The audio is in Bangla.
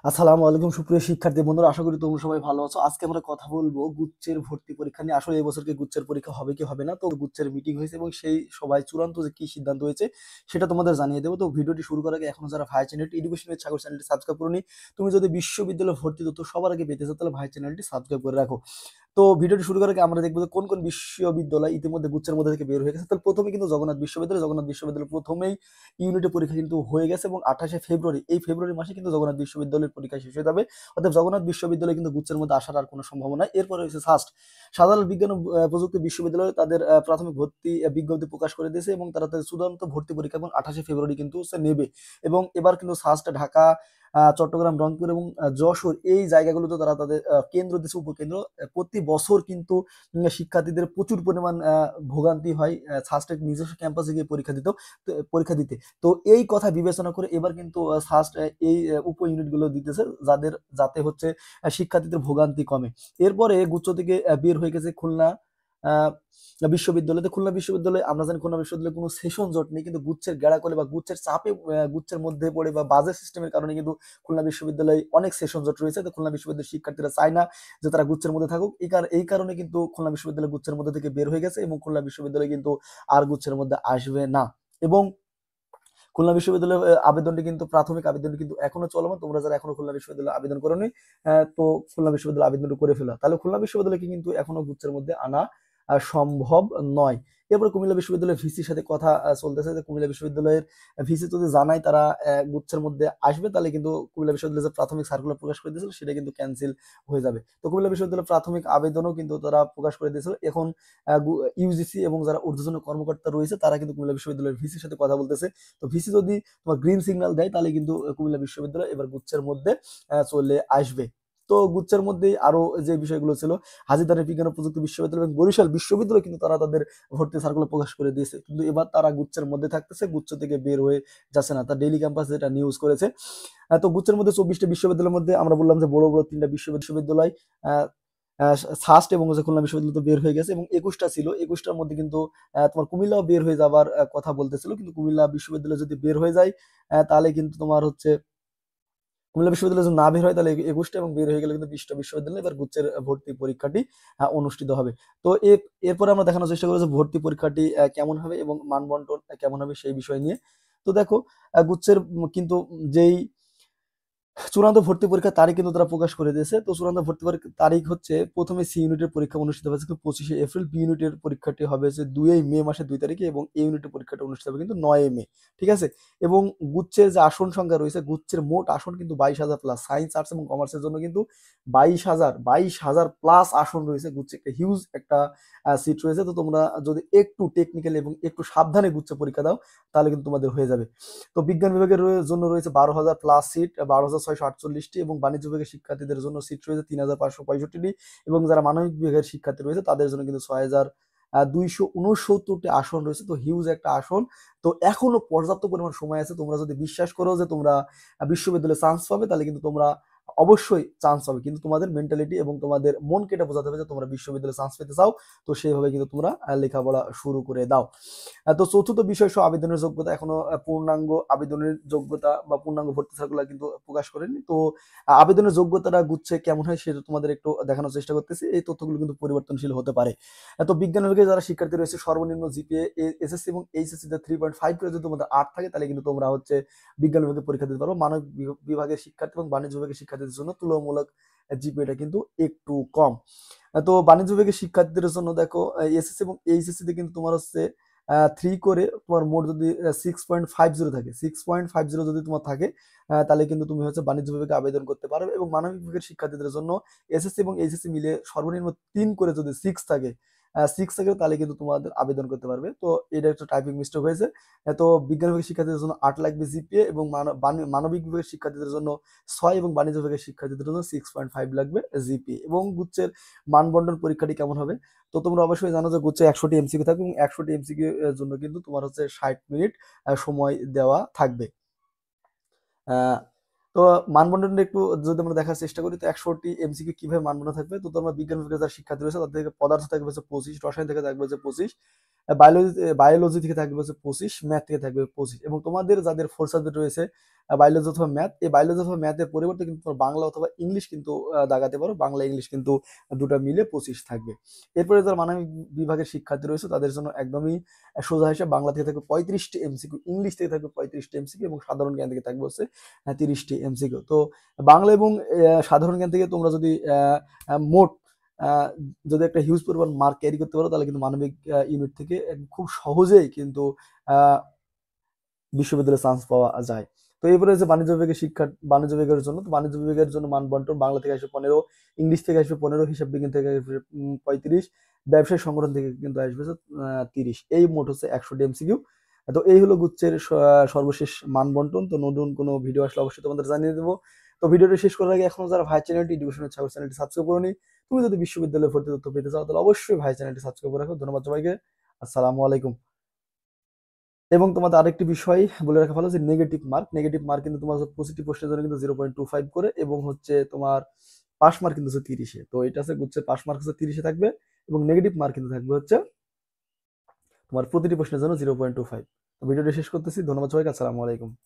আসসালামু আলাইকুম সুপ্রিয় শিক্ষার্থী বন্ধুরা, আশা করি তোমরা সবাই ভালো আছো। আজকে আমরা কথা বলবো গুচ্ছের ভর্তি পরীক্ষা নিয়ে। আসলে এবছর কি গুচ্ছের পরীক্ষা হবে কি হবে না, তো গুচ্ছের মিটিং হয়েছে এবং সেই সবাই চূড়ান্ত যে কি সিদ্ধান্ত হয়েছে সেটা তোমাদের জানিয়ে দেবো। তো ভিডিওটি শুরু করার আগে এখনো যারা ভাই চ্যানেলটি এডুকেশন উইথ সাগর চ্যানেলটি সাবস্ক্রাইব করোনি, তুমি যদি বিশ্ববিদ্যালয়ে ভর্তি তথ্য সবার আগে পেতে চাও তাহলে ভাই চ্যানেলটি সাবস্ক্রাইব করে রাখো। তো ভিডিওটি শুরু করার আগে আমরা দেখবো যে কোন কোন বিশ্ববিদ্যালয় ইতিমধ্যে গুচ্ছের মধ্যে থেকে বের হয়ে গেছে। তাহলে প্রথমে কিন্তু জগন্নাথ বিশ্ববিদ্যালয় প্রথমেই ইউনিটের পরীক্ষা কিন্তু হয়ে গেছে এবং 28শে ফেব্রুয়ারি, এই ফেব্রুয়ারি মাসে কিন্তু জগন্নাথ বিশ্ববিদ্যালয়ের পরীক্ষা শেষ হয়ে যাবে। অর্থাৎ জগন্নাথ বিশ্ববিদ্যালয় কিন্তু গুচ্ছের মধ্যে আসার আর কোনো সম্ভাবনা নাই। এরপরে হচ্ছে সাস্ট, শাহজালাল বিজ্ঞান ও প্রযুক্তি বিশ্ববিদ্যালয় তাদের প্রাথমিক ভর্তি বিজ্ঞপ্তি প্রকাশ করে দিয়েছে এবং তারা তাদের চূড়ান্ত ভর্তি পরীক্ষা এবং 28শে ফেব্রুয়ারি কিন্তু সে নেবে। এবং এবার কিন্তু সাস্ট ঢাকা, চট্টগ্রাম, রংপুর এবং যশোর এই জায়গাগুলোতে তারা তাদের কেন্দ্র দিচ্ছে, উপকেন্দ্র। প্রতি বছর কিন্তু শিক্ষার্থীদের প্রচুর পরিমাণ ভোগান্তি হয় সাস্টের নিজস্ব ক্যাম্পাসে গিয়ে পরীক্ষা দিতে। তো এই কথা বিবেচনা করে এবার কিন্তু সাস্ট এই উপ ইউনিটগুলো দিতেছে, যাতে হচ্ছে শিক্ষার্থীদের ভোগান্তি কমে। এরপরে গুচ্ছ থেকে বের হয়ে গেছে খুলনা আহ, বিশ্ববিদ্যালয়তে। খুলনা বিশ্ববিদ্যালয়ে আমরা জানি খুলনা বিশ্ববিদ্যালয়ে কোনো সেশন জট নেই, কিন্তু গুচ্ছের গেড়াকলে বা গুচ্ছের চাপে গুচ্ছের মধ্যে পড়ে বা বাজেট সিস্টেমের কারণে কিন্তু খুলনা বিশ্ববিদ্যালয়ে অনেক সেশন জট রয়েছে। তো খুলনা বিশ্ববিদ্যালয়ের শিক্ষার্থীরা চায় না যে তারা গুচ্ছের মধ্যে থাকুক। এই কারণে কিন্তু খুলনা বিশ্ববিদ্যালয় গুচ্ছের মধ্যে থেকে বের হয়ে গেছে এবং খুলনা বিশ্ববিদ্যালয় কিন্তু আর গুচ্ছের মধ্যে আসবে না। এবং খুলনা বিশ্ববিদ্যালয়ের আবেদনটি কিন্তু প্রাথমিক আবেদনটি কিন্তু এখনো চলমান। তোমরা যারা এখনো খুলনা বিশ্ববিদ্যালয়ে আবেদন করোনি, তো খুলনা বিশ্ববিদ্যালয়ে আবেদনটি করে ফেলো, তাহলে খুলনা বিশ্ববিদ্যালয়কে কিন্তু এখনো গুচ্ছের মধ্যে আনা সম্ভব নয়। এরপর কুমিল্লা বিশ্ববিদ্যালয়ের ভিসির সাথে কথা চলতেছে যে কুমিল্লা বিশ্ববিদ্যালয়ের ভিসি যদি জানায় তারা গুচ্ছের মধ্যে আসবে, তাহলে কিন্তু কুমিল্লা বিশ্ববিদ্যালয় যে প্রাথমিক সার্কুলার প্রকাশ করে দিয়েছিল সেটা কিন্তু ক্যান্সেল হয়ে যাবে। তো কুমিল্লা বিশ্ববিদ্যালয়ের প্রাথমিক আবেদনও কিন্তু তারা প্রকাশ করে দিয়েছিল। এখন ইউজিসি এবং যারা ঊর্ধ্বতন কর্মকর্তা রয়েছে তারা কিন্তু কুমিল্লা বিশ্ববিদ্যালয়ের ভিসির সাথে কথা বলতেছে। তো ভিসি যদি তোমার গ্রিন সিগন্যাল দেয় তাহলে কিন্তু কুমিল্লা বিশ্ববিদ্যালয় এবার গুচ্ছের মধ্যে চলে আসবে। তো গুচ্ছের মধ্যে আরো যে বিষয়গুলো ছিল, হাজীদানের বিজ্ঞান ও প্রযুক্তি বিশ্ববিদ্যালয় এবং বরিশাল বিশ্ববিদ্যালয় কিন্তু তারা তাদের ভর্তি সার্কুলার প্রকাশ করে দিয়েছে, কিন্তু এবার তারা গুচ্ছের মধ্যে থাকতেছে, গুচ্ছ থেকে বের হয়ে যাচ্ছে না। তার ডেইলি ক্যাম্পাস যেটা নিউজ করেছে। তো গুচ্ছের মধ্যে 24টা বিশ্ববিদ্যালয়ের মধ্যে আমরা বললাম যে বড় বড় তিনটা বিশ্ববিদ্যালয় আহ, সাস্ট এবং হচ্ছে খুলনা বিশ্ববিদ্যালয় তো বের হয়ে গেছে এবং 21টা ছিল, 21টার মধ্যে কিন্তু তোমার কুমিল্লাও বের হয়ে যাবার কথা বলতেছিল, কিন্তু কুমিল্লা বিশ্ববিদ্যালয় যদি বের হয়ে যায় তাহলে কিন্তু তোমার হচ্ছে কুমিল্লা বিশ্ববিদ্যালয় যদি না বের হয় তাহলে 21টা, এবং বের হয়ে গেলে কিন্তু 20টা বিশ্ববিদ্যালয় এবার গুচ্ছের ভর্তি পরীক্ষাটি অনুষ্ঠিত হবে। তো এরপরে আমরা দেখানোর চেষ্টা করি যে ভর্তি পরীক্ষাটি কেমন হবে এবং মানবন্টন কেমন হবে সেই বিষয় নিয়ে। তো দেখো গুচ্ছের কিন্তু যেই চূড়ান্ত ভর্তি পরীক্ষার তারিখ কিন্তু তারা প্রকাশ করে দিয়েছে। তো চূড়ান্ত ভর্তি পরীক্ষার তারিখ হচ্ছে প্রথমে সি ইউনিটের পরীক্ষা অনুষ্ঠিত হয়েছে কিন্তু 25শে এপ্রিল, বি ইউনিটের পরীক্ষাটি হবে হচ্ছে 2 মে মাসের 2 তারিখে এবং এ ইউনিটের পরীক্ষাটা অনুষ্ঠিত হবে কিন্তু 9 মে। ঠিক আছে। এবং গুচ্ছের যে আসন সংখ্যা রয়েছে, গুচ্ছের মোট আসন কিন্তু 22,000 প্লাস, সায়েন্স আর্টস এবং কমার্সের জন্য কিন্তু 22,000 প্লাস আসন রয়েছে। গুচ্ছে একটা হিউজ একটা সিট রয়েছে। তো তোমরা যদি একটু টেকনিক্যাল এবং একটু সাবধানে গুচ্ছে পরীক্ষা দাও তাহলে কিন্তু তোমাদের হয়ে যাবে। তো বিজ্ঞান বিভাগের জন্য রয়েছে 12,000 প্লাস সিট, 12,648টি, এবং বাণিজ্য বিভাগের শিক্ষার্থীদের জন্য সিট রয়েছে 3,565টি, এবং যারা মানবিক বিভাগের শিক্ষার্থী রয়েছে তাদের জন্য কিন্তু 6,269টি আসন রয়েছে। তো হিউজ একটা আসন। তো এখনো পর্যাপ্ত পরিমাণ সময় আছে। তোমরা যদি বিশ্বাস করো যে তোমরা বিশ্ববিদ্যালয়ে চান্স পাবে তাহলে কিন্তু তোমরা অবশ্যই চান্স পাবে, কিন্তু তোমাদের মেন্টালিটি এবং তোমাদের মনকে এটা বোঝাতে হবে যে তোমরা বিশ্ববিদ্যালয়ে চান্স পেতে চাও। তো সেইভাবে কিন্তু তোমরা লেখাপড়া শুরু করে দাও। তো চতুর্থ বিষয় সহ আবেদনের যোগ্যতা এখনো পূর্ণাঙ্গ আবেদনের যোগ্যতা বা পূর্ণাঙ্গ ভর্তি সার্কুলার কিন্তু প্রকাশ করেনি। তো আবেদনের যোগ্যতাটা গুচ্ছে কেমন হয় সেটা তোমাদের একটু দেখানোর চেষ্টা করতেছি। এই তথ্যগুলো কিন্তু পরিবর্তনশীল হতে পারে। তো বিজ্ঞান বিভাগে যারা শিক্ষার্থী রয়েছে সর্বনিম্ন জিপিএ এসএসসি এবং এইচএসসি তে 3.5 করে যদি তোমাদের 8 থাকে তাহলে কিন্তু তোমরা হচ্ছে বিজ্ঞান বিভাগে পরীক্ষা দিতে পারো। মানব বিভাগের শিক্ষার্থী এবং বাণিজ্য বিভাগের শিক্ষার্থীদের জন্য তুলনামূলক জিপিএটা কিন্তু একটু কম। তো বাণিজ্য বিভাগের শিক্ষার্থীদের জন্য দেখো এসএসসি এবং এইচএসসি তে কিন্তু তোমার হচ্ছে 3 করে তোমার মোট যদি 6.50 থাকে, 6.50 যদি তোমার থাকে তাহলে কিন্তু তুমি হচ্ছে বাণিজ্য বিভাগে আবেদন করতে পারবে। এবং মানবিক বিভাগের শিক্ষার্থীদের জন্য এসএসসি এবং এইচএসসি মিলে সর্বনিম্ন 3 করে যদি 6 থাকে তাহলে কিন্তু তোমাদের আবেদন করতে পারবে। তো এটা একটা টাইপিং মিস্টেক হয়েছে। তো বিজ্ঞান বিভাগের শিক্ষার্থীদের জন্য 8 লাগবে জিপিএ, এবং মানবিক বিভাগের শিক্ষার্থীদের জন্য 6, এবং বাণিজ্য বিভাগের শিক্ষার্থীদের জন্য 6.5 লাগবে জিপিএ। এবং গুচ্ছের মানবন্টন পরীক্ষাটি কেমন হবে, তো তোমরা অবশ্যই জানো যে গুচ্ছে 100টি এমসিকিউ থাকবে এবং 100টি এমসিকিউ এর জন্য কিন্তু তোমার হচ্ছে 60 মিনিট সময় দেওয়া থাকবে। আহ, তো মানবন্টনটা একটু যদি আমরা দেখার চেষ্টা করি, তো 100টি এমসিকিউ কিভাবে মানবন্টন থাকবে। তো তোমরা বিজ্ঞান বিভাগের যারা শিক্ষার্থী রয়েছে তাদের থেকে পদার্থ থাকবে হচ্ছে 25, রসায়ন থেকে থাকবে হচ্ছে 25, বায়োলজি বায়োলজি থেকে থাকবে হচ্ছে 25, ম্যাথ থেকে থাকবে 25, এবং তোমাদের যাদের 4 সাবজেক্ট রয়েছে বায়োলজি অথবা ম্যাথ, এই বায়োলজি অথবা ম্যাথের পরিবর্তে কিন্তু তোমার বাংলা অথবা ইংলিশ কিন্তু দাগাতে পারো, বাংলা ইংলিশ কিন্তু দুটা মিলে 25 থাকবে। এরপরে যারা মানবিক বিভাগের শিক্ষার্থী রয়েছে তাদের জন্য একদমই সোজা হিসাব, বাংলা থেকে থাকবে 35টি এমসিকিউ, ইংলিশ থেকে থাকবে 35টি এমসিকিউ, এবং সাধারণ জ্ঞান থেকে থাকবে হচ্ছে 30টি এমসিকিউ। তো বাংলা এবং সাধারণ জ্ঞান থেকে তোমরা যদি মোট আহ, যদি একটা হিউজ পরিমাণ মার্ক ক্যারি করতে পারো, তাহলে কিন্তু মানবিক ইউনিট থেকে খুব সহজেই কিন্তু আহ, বিশ্ববিদ্যালয়ে চান্স পাওয়া যায়। তো এরপরে হচ্ছে বাণিজ্য বিভাগের শিক্ষা, বাণিজ্য বিভাগের জন্য, তো বাণিজ্য বিভাগের জন্য মান বন্টন: বাংলা থেকে আসবে 15, ইংলিশ থেকে আসবে 15, হিসাব বিজ্ঞান থেকে আসবে 35, ব্যবসায় সংগঠন থেকে কিন্তু আসবে 30। এই মোট হচ্ছে 100টি এমসিকিউ। তো এই হলো গুচ্ছের সর্বশেষ মান বন্টন। তো নতুন কোনো ভিডিও আসলে অবশ্যই তোমাদের জানিয়ে দেবো। তো ভিডিওটা শেষ করার আগে এখনো যারা ভাই চ্যানেলটি এডুকেশনের ছাগল চ্যানেলটি সাবস্ক্রাইব করোনি, তুমি যদি বিশ্ববিদ্যালয়ে ভর্তি তথ্য পেতে চাও তাহলে অবশ্যই ভাই চ্যানেলটি সাবস্ক্রাইব করে রাখো। ধন্যবাদ সবাইকে। আসসালামু আলাইকুম। এবং তোমাদের আরেকটি বিষয় বলে রাখা ভালো যে নেগেটিভ মার্ক কিন্তু তোমার পজিটিভ প্রশ্নের জন্য কিন্তু 0.25 করে, এবং হচ্ছে তোমার পাস মার্ক কিন্তু হচ্ছে 30-এ। তো এটা হচ্ছে গুচ্ছের পাস মার্ক হচ্ছে 30-এ থাকবে, এবং নেগেটিভ মার্ক কিন্তু থাকবে হচ্ছে তোমার প্রতিটি প্রশ্নের জন্য 0.25। তো ভিডিওটি শেষ করতেছি। ধন্যবাদ সবাইকে। আসসালামু আলাইকুম।